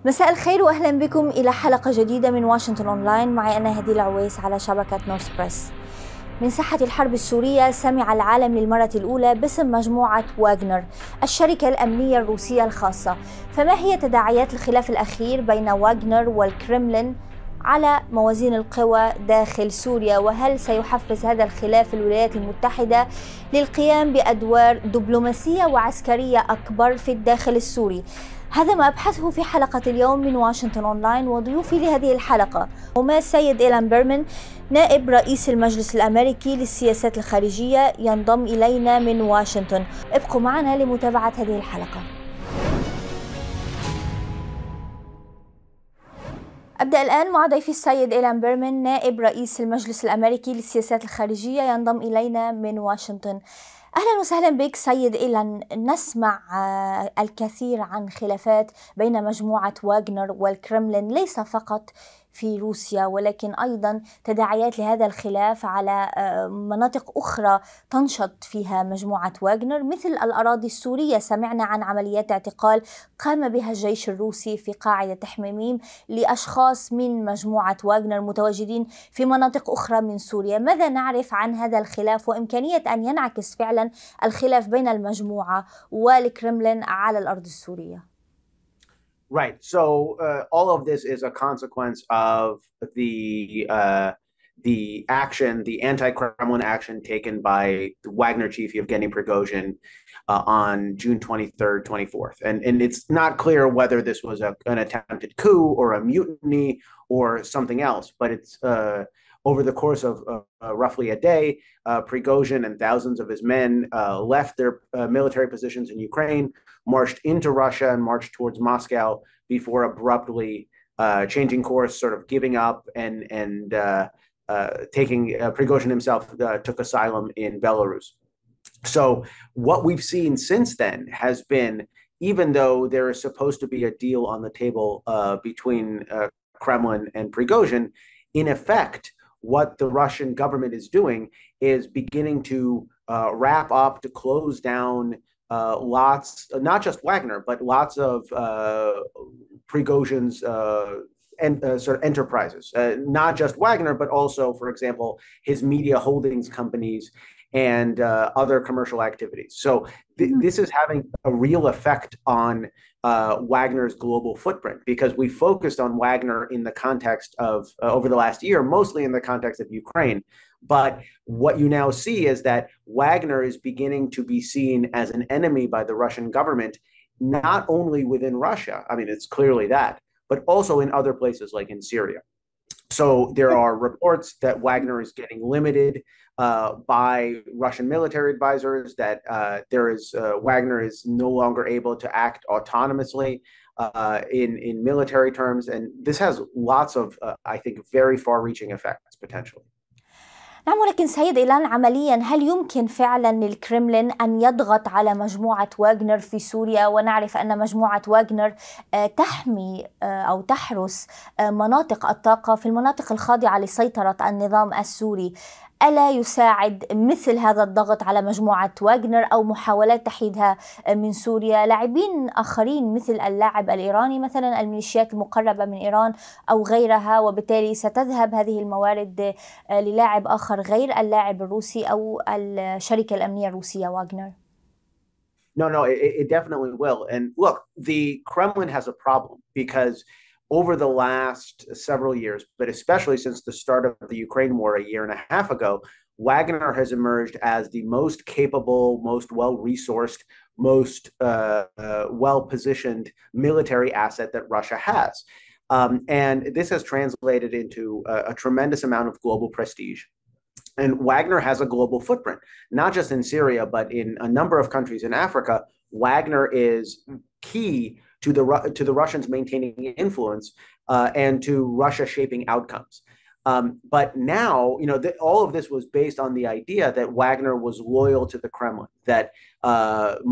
مساء الخير وأهلا بكم إلى حلقة جديدة من واشنطن أونلاين. معي أنا هدي العويس على شبكة نورث بريس. من ساحة الحرب السورية سمع العالم للمرة الأولى باسم مجموعة واغنر، الشركة الأمنية الروسية الخاصة. فما هي تداعيات الخلاف الأخير بين واغنر والكرملين على موازين القوى داخل سوريا؟ وهل سيحفز هذا الخلاف الولايات المتحدة للقيام بأدوار دبلوماسية وعسكرية أكبر في الداخل السوري؟ هذا ما أبحثه في حلقة اليوم من واشنطن أونلاين، وضيوفي لهذه الحلقة هما السيد إيلان بيرمان نائب رئيس المجلس الأمريكي للسياسات الخارجية ينضم إلينا من واشنطن. ابقوا معنا لمتابعة هذه الحلقة. أبدأ الآن مع ضيفي السيد إيلان بيرمان نائب رئيس المجلس الأمريكي للسياسات الخارجية ينضم إلينا من واشنطن. أهلا وسهلا بك سيد إيلان. نسمع الكثير عن خلافات بين مجموعة واغنر والكرملين، ليس فقط في روسيا ولكن أيضا تداعيات لهذا الخلاف على مناطق أخرى تنشط فيها مجموعة واغنر مثل الأراضي السورية. سمعنا عن عمليات اعتقال قام بها الجيش الروسي في قاعدة حميميم لأشخاص من مجموعة واغنر متواجدين في مناطق أخرى من سوريا. ماذا نعرف عن هذا الخلاف وإمكانية أن ينعكس فعلا الخلاف بين المجموعة والكرملين على الأرض السورية؟ Right. So all of this is a consequence of the action, the anti-Kremlin action taken by the Wagner chief Yevgeny Prigozhin on June 23rd, 24th. And it's not clear whether this was an attempted coup or a mutiny or something else, but it's over the course of roughly a day, Prigozhin and thousands of his men left their military positions in Ukraine, marched into Russia, and marched towards Moscow before abruptly changing course, sort of giving up and taking Prigozhin himself took asylum in Belarus. So what we've seen since then has been, even though there is supposed to be a deal on the table between Kremlin and Prigozhin, in effect, what the Russian government is doing is beginning to wrap up, to close down lots, not just Wagner, but lots of Prigozhin's sort of enterprises, not just Wagner, but also, for example, his media holdings companies and other commercial activities. So this is having a real effect on Wagner's global footprint, because we focused on Wagner in the context of over the last year, mostly in the context of Ukraine. But what you now see is that Wagner is beginning to be seen as an enemy by the Russian government, not only within Russia, I mean, it's clearly that, but also in other places like in Syria. So there are reports that Wagner is getting limited by Russian military advisors, that Wagner is no longer able to act autonomously in military terms. And this has lots of, I think, very far-reaching effects potentially. نعم، ولكن سيد إيلان، عمليا هل يمكن فعلا للكرملين أن يضغط على مجموعة واغنر في سوريا؟ ونعرف أن مجموعة واغنر تحمي أو تحرس مناطق الطاقة في المناطق الخاضعة لسيطرة النظام السوري. ألا يساعد مثل هذا الضغط على مجموعة واغنر أو محاولات تحييدها من سوريا لاعبين آخرين مثل اللاعب الإيراني مثلا، الميليشيات المقربة من إيران أو غيرها، وبالتالي ستذهب هذه الموارد للاعب آخر غير اللاعب الروسي أو الشركة الأمنية الروسية واغنر؟ No, it definitely will. And look, the Kremlin has a problem because over the last several years, but especially since the start of the Ukraine war a year and a half ago, Wagner has emerged as the most capable, most well-resourced, most well-positioned military asset that Russia has. And this has translated into a tremendous amount of global prestige. And Wagner has a global footprint, not just in Syria, but in a number of countries in Africa. Wagner is key to the Russians maintaining influence and to Russia shaping outcomes. But now, all of this was based on the idea that Wagner was loyal to the Kremlin, that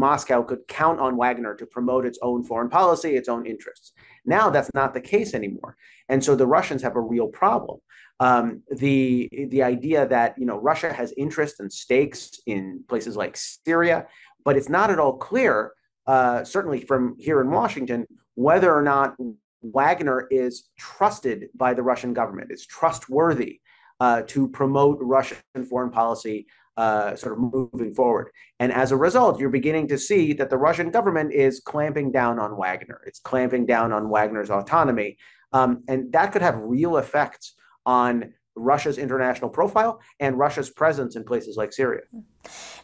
Moscow could count on Wagner to promote its own foreign policy, its own interests. Now that's not the case anymore. And so the Russians have a real problem. The idea that Russia has interests and stakes in places like Syria, but it's not at all clear certainly from here in Washington, whether or not Wagner is trusted by the Russian government, is trustworthy to promote Russian foreign policy sort of moving forward. And as a result, you're beginning to see that the Russian government is clamping down on Wagner. It's clamping down on Wagner's autonomy. And that could have real effects on Russia's international profile and Russia's presence in places like Syria.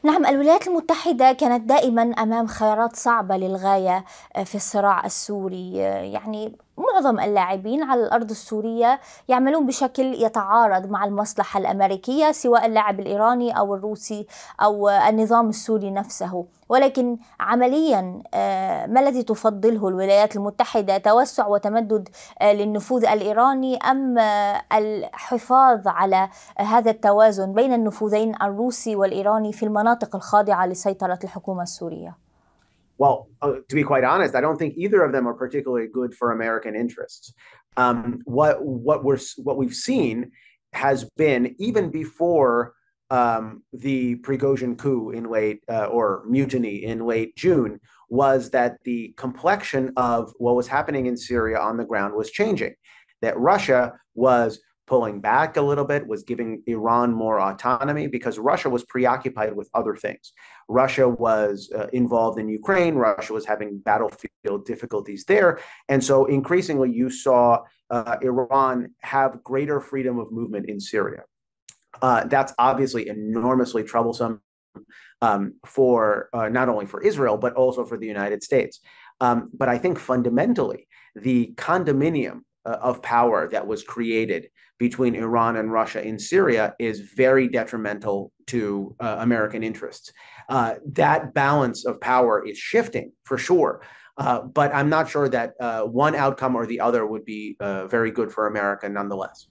نعم، الولايات المتحدة كانت دائما أمام خيارات صعبة للغاية في الصراع السوري. يعني معظم اللاعبين على الأرض السورية يعملون بشكل يتعارض مع المصلحة الأمريكية، سواء اللاعب الإيراني أو الروسي أو النظام السوري نفسه. ولكن عمليا ما الذي تفضله الولايات المتحدة؟ توسع وتمدد للنفوذ الإيراني أم الحفاظ على هذا التوازن بين النفوذين الروسي والإيراني في المناطق الخاضعة لسيطرة الحكومة السورية؟ Well, to be quite honest, I don't think either of them are particularly good for American interests. What we've seen has been, even before the Prigozhin coup in late or mutiny in late June, was that the complexion of what was happening in Syria on the ground was changing. That Russia was pulling back a little bit, was giving Iran more autonomy because Russia was preoccupied with other things. Russia was involved in Ukraine. Russia was having battlefield difficulties there. And so increasingly you saw Iran have greater freedom of movement in Syria. That's obviously enormously troublesome for not only for Israel, but also for the United States. But I think fundamentally, the condominium of power that was created between Iran and Russia in Syria is very detrimental to American interests. That balance of power is shifting for sure, but I'm not sure that one outcome or the other would be very good for America nonetheless.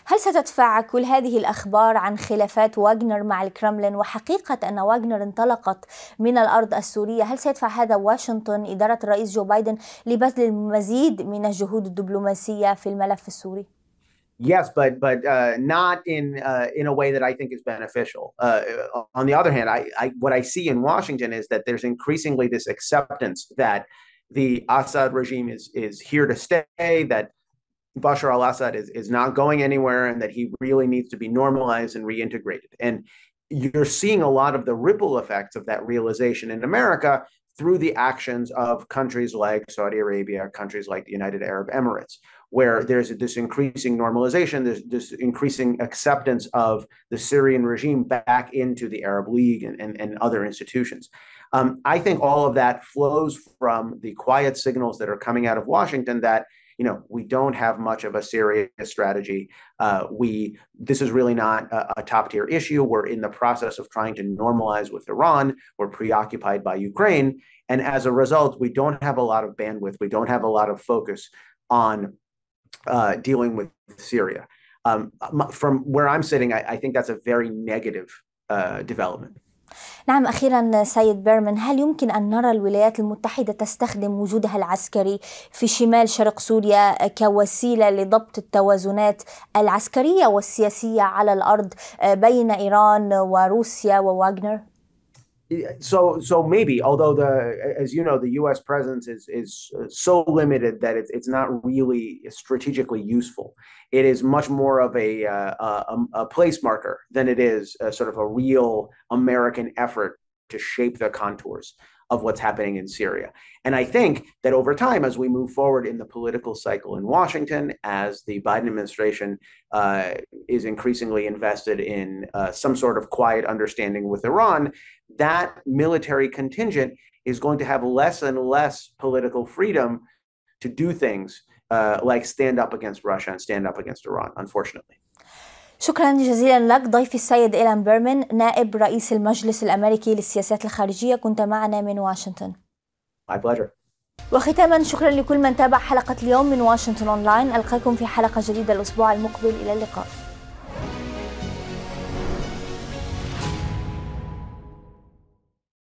هل ستدفع كل هذه الأخبار عن خلافات واغنر مع الكرملين وحقيقة أن واغنر انطلقت من الأرض السورية؟ هل سيدفع هذا واشنطن إدارة الرئيس جو بايدن لبذل المزيد من الجهود الدبلوماسية في الملف السوري؟ Yes, but not in a way that I think is beneficial. On the other hand, what I see in Washington is that there's increasingly this acceptance that the Assad regime is here to stay, that Bashar al-Assad is not going anywhere, and that he really needs to be normalized and reintegrated. And you're seeing a lot of the ripple effects of that realization in America through the actions of countries like Saudi Arabia, countries like the United Arab Emirates, where there's this increasing normalization, there's this increasing acceptance of the Syrian regime back into the Arab League and other institutions. I think all of that flows from the quiet signals that are coming out of Washington that we don't have much of a serious strategy. This is really not a top-tier issue. We're in the process of trying to normalize with Iran. We're preoccupied by Ukraine. And as a result, we don't have a lot of bandwidth. We don't have a lot of focus on dealing with Syria. From where I'm sitting, I think that's a very negative development. نعم، أخيرا سيد بيرمان، هل يمكن أن نرى الولايات المتحدة تستخدم وجودها العسكري في شمال شرق سوريا كوسيلة لضبط التوازنات العسكرية والسياسية على الأرض بين إيران وروسيا وواغنر؟ So maybe, although as you know, the U.S. presence is so limited that it's not really strategically useful. It is much more of a place marker than it is sort of a real American effort to shape the contours of what's happening in Syria. And I think that over time, as we move forward in the political cycle in Washington, as the Biden administration is increasingly invested in some sort of quiet understanding with Iran, that military contingent is going to have less and less political freedom to do things like stand up against Russia and stand up against Iran, unfortunately. شكرا جزيلا لك ضيفي السيد إيلان بيرمان، نائب رئيس المجلس الأمريكي للسياسات الخارجية، كنت معنا من واشنطن. My pleasure. وختاما شكرا لكل من تابع حلقة اليوم من واشنطن أونلاين. ألقاكم في حلقة جديدة الأسبوع المقبل. إلى اللقاء.